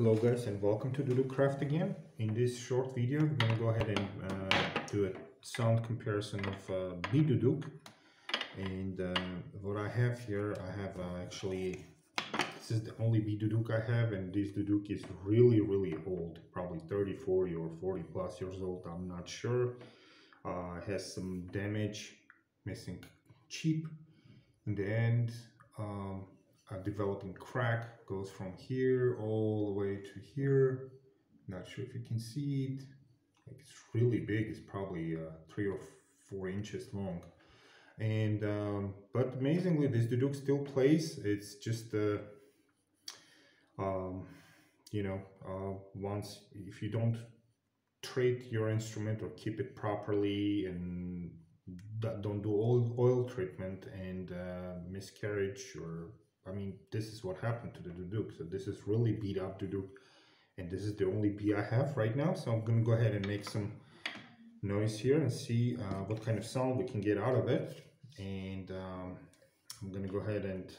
Hello guys, and welcome to Duduk Craft again. In this short video we're going to go ahead and do a sound comparison of Duduk. And what I have here, I have actually, this is the only Duduk I have, and this Duduk is really old, probably 30, 40 or 40 plus years old, I'm not sure. It has some damage, missing chip in the end. A developing crack goes from here all the way to here. Not sure if you can see it. Like, it's really big. It's probably 3 or 4 inches long. And but amazingly, this Duduk still plays. It's just once if you don't treat your instrument or keep it properly and don't do oil treatment and miscarriage, or I mean, this is what happened to the Duduk. So this is really beat up Duduk, and this is the only bee I have right now. So I'm gonna go ahead and make some noise here and see what kind of sound we can get out of it. And I'm gonna go ahead and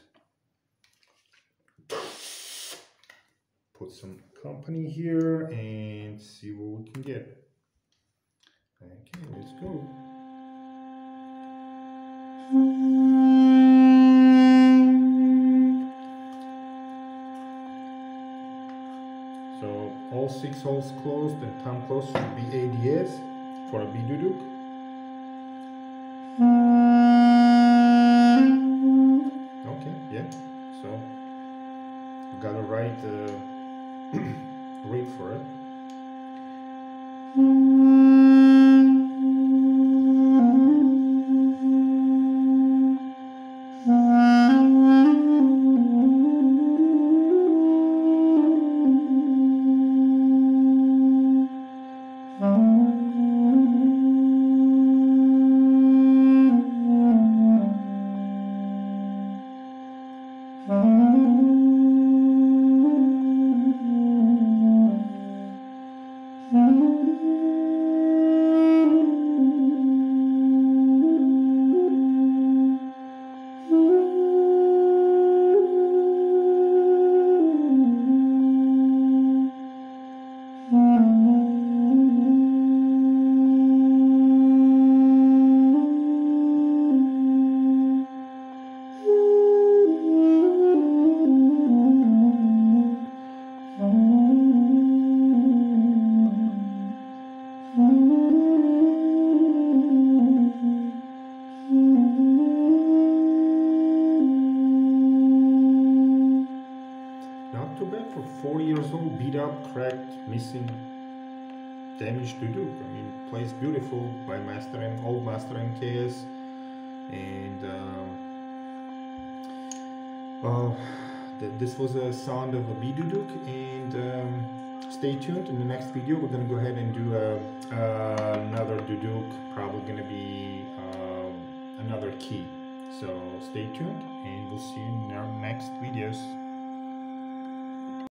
put some company here and see what we can get. Okay, let's go. So all 6 holes closed and thumb closed should be ADS for a Duduk. Okay, yeah. So got a right read for it. Not too bad for 40 years old, beat up, cracked, missing, damaged Duduk. I mean, plays beautiful by old Master MKS. And this was a sound of a Duduk. And stay tuned. In the next video, we're going to go ahead and do another Duduk. Probably going to be another key. So stay tuned, and we'll see you in our next videos.